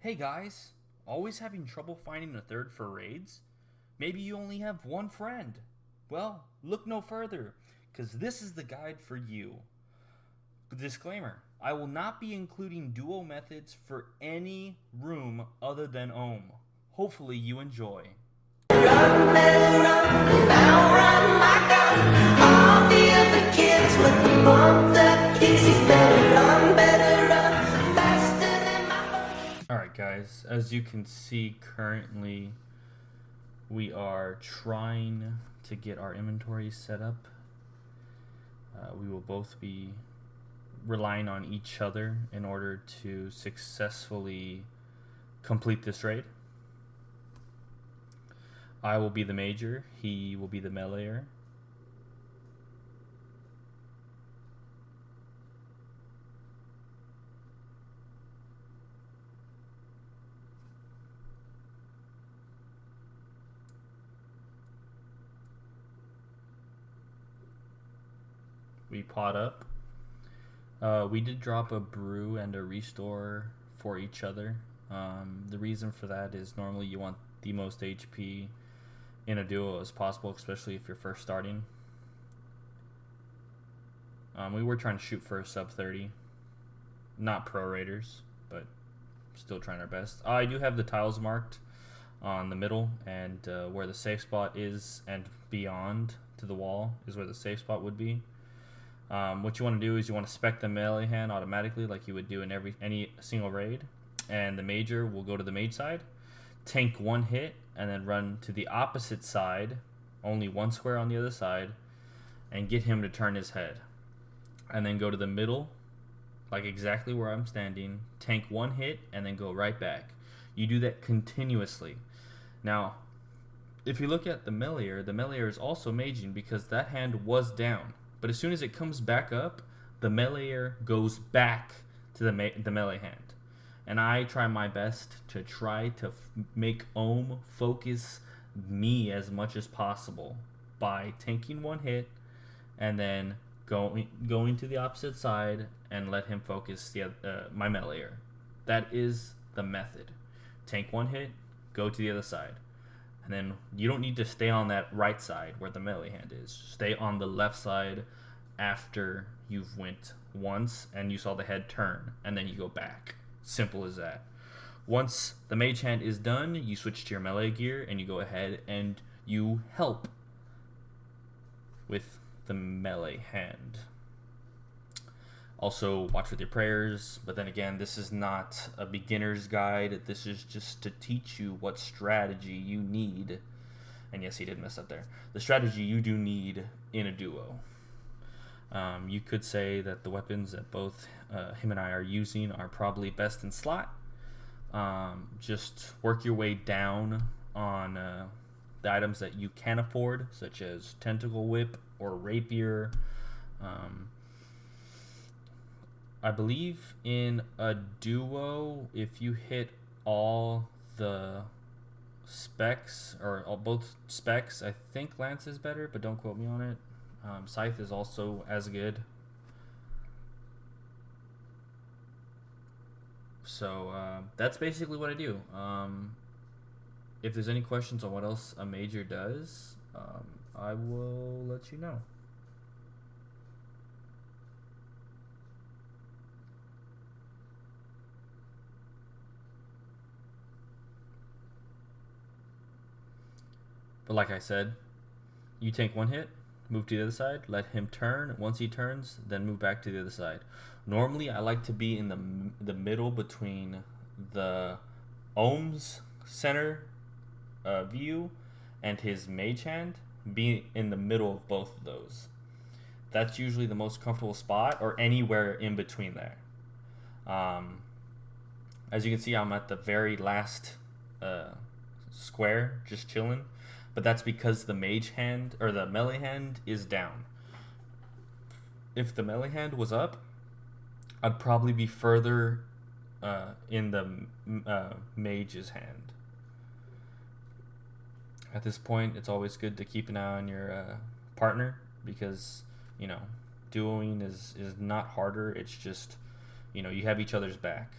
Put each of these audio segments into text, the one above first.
Hey guys, always having trouble finding a third for raids? Maybe you only have one friend. Well, look no further, because this is the guide for you. Disclaimer, I will not be including duo methods for any room other than Ohm. Hopefully you enjoy. Run, man, run, now run, my gun. All the other kids with the bump that kicks, he's better run faster than my. Alright guys, as you can see currently, we are trying to get our inventory set up. We will both be relying on each other in order to successfully complete this raid. I will be the Mager, he will be the Meleeer. We pot up. We did drop a brew and a restore for each other. The reason for that is normally you want the most HP in a duo as possible, especially if you're first starting. We were trying to shoot for a sub 30. Not pro raiders, but still trying our best. I do have the tiles marked on the middle, and where the safe spot is and beyond to the wall is where the safe spot would be. What you want to do is you want to spec the melee hand automatically like you would do in any single raid, and the Mager will go to the mage side, tank one hit, and then run to the opposite side, only one square on the other side, and get him to turn his head, and then go to the middle like exactly where I'm standing, tank one hit, and then go right back. You do that continuously. Now if you look at the Meleeer is also maging because that hand was down. But as soon as it comes back up, the Meleeer goes back to the melee hand. And I try my best to make Ohm focus me as much as possible by tanking one hit and then going to the opposite side and let him focus my Meleeer. That is the method. Tank one hit, go to the other side. And then you don't need to stay on that right side where the melee hand is. Stay on the left side after you've went once and you saw the head turn, and then you go back. Simple as that. Once the mage hand is done, you switch to your melee gear and you go ahead and you help with the melee hand. Also, watch with your prayers, but then again, this is not a beginner's guide. This is just to teach you what strategy you need. And yes, he did mess up there. The strategy you do need in a duo. You could say that the weapons that both him and I are using are probably best in slot. Just work your way down on the items that you can afford, such as Tentacle Whip or Rapier. I believe in a duo, if you hit all the specs, or both specs, I think Lance is better, but don't quote me on it. Scythe is also as good. So that's basically what I do. If there's any questions on what else a Mager does, I will let you know. But like I said, you tank one hit, move to the other side, let him turn. Once he turns, then move back to the other side. Normally, I like to be in the middle between the Ohm's center view and his mage hand. Be in the middle of both of those. That's usually the most comfortable spot, or anywhere in between there. As you can see, I'm at the very last square, just chilling. But that's because the mage hand, or the melee hand, is down. If the melee hand was up, I'd probably be further in the mage's hand. At this point, it's always good to keep an eye on your partner, because, you know, duoing is not harder. It's just, you know, you have each other's back.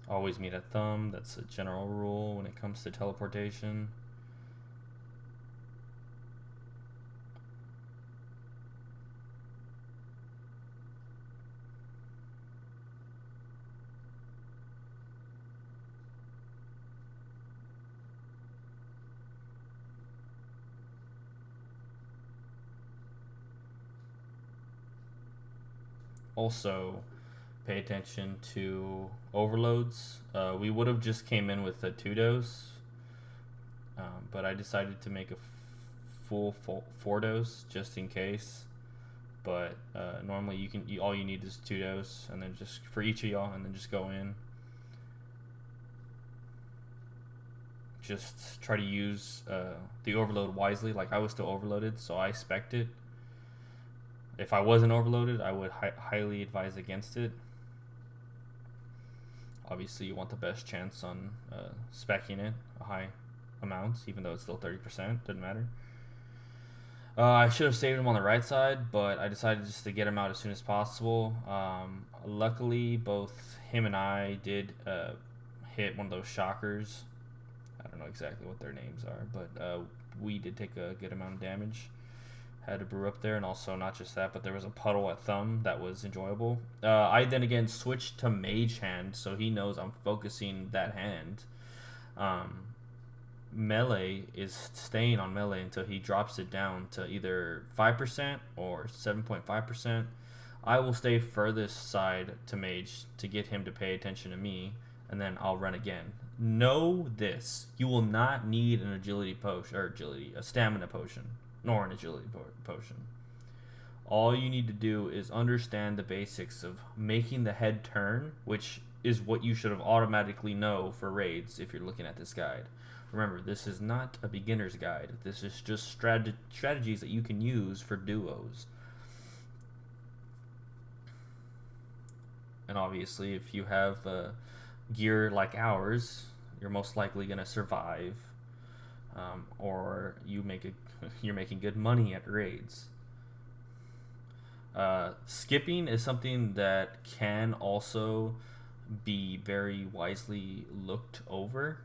Always meet at thumb. That's a general rule when it comes to teleportation. Also, pay attention to overloads. We would have just came in with a 2 dose, but I decided to make a full 4 dose just in case. But normally all you need is 2 dose, and then just for each of y'all, and then just go in. Just try to use the overload wisely. Like, I was still overloaded, so I spec'd it. If I wasn't overloaded, I would highly advise against it. Obviously, you want the best chance on speccing it a high amount, even though it's still 30%. Doesn't matter. I should have saved him on the right side, but I decided just to get him out as soon as possible. Luckily, both him and I did hit one of those shockers. I don't know exactly what their names are, but we did take a good amount of damage. Had to brew up there, and also not just that, but there was a puddle at thumb that was enjoyable. I then again switched to Mage hand, so he knows I'm focusing that hand. Melee is staying on melee until he drops it down to either 5% or 7.5%. I will stay furthest side to Mage to get him to pay attention to me, and then I'll run again. Know this: you will not need an agility potion, or a stamina potion, nor an agility potion. All you need to do is understand the basics of making the head turn, which is what you should have automatically know for raids if you're looking at this guide. Remember, this is not a beginner's guide. This is just strategies that you can use for duos. And obviously, if you have gear like ours, you're most likely going to survive, or you're making good money at raids. Skipping is something that can also be very wisely looked over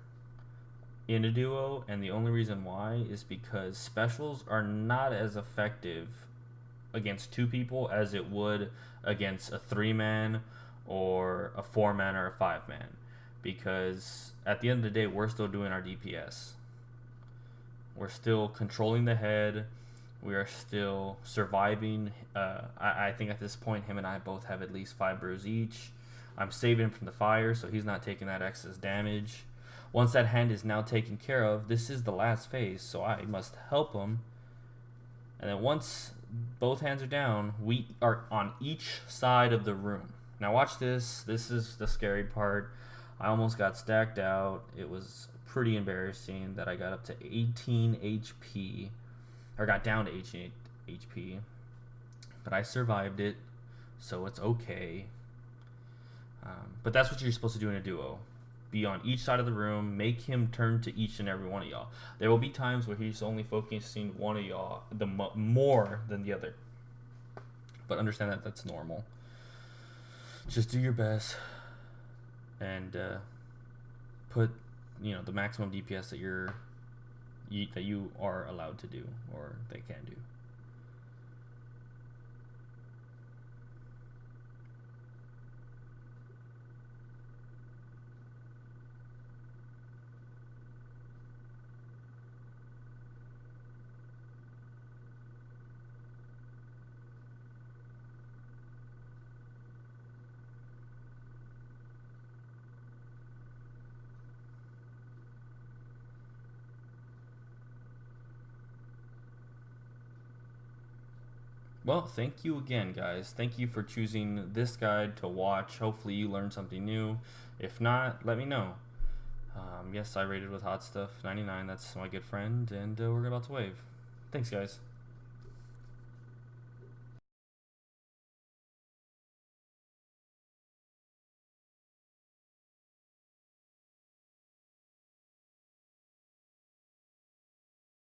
in a duo, and the only reason why is because specials are not as effective against 2 people as it would against a 3-man or a 4-man or a 5-man, because at the end of the day, we're still doing our DPS. We're still controlling the head. We are still surviving. I think at this point, him and I both have at least 5 brews each. I'm saving him from the fire, so he's not taking that excess damage. Once that hand is now taken care of, this is the last phase, so I must help him. And then once both hands are down, we are on each side of the room. Now watch this. This is the scary part. I almost got stacked out. It was pretty embarrassing that I got up to 18 HP, or got down to 18 HP, but I survived it, so it's okay. But that's what you're supposed to do in a duo. Be on each side of the room, make him turn to each and every one of y'all. There will be times where he's only focusing one of y'all more than the other, but understand that that's normal. Just do your best and put the maximum DPS that you are allowed to do, or they can do. Well, thank you again, guys. Thank you for choosing this guide to watch. Hopefully you learned something new. If not, let me know. Yes, I rated with Hot Stuff 99. That's my good friend, and we're about to wave. Thanks, guys.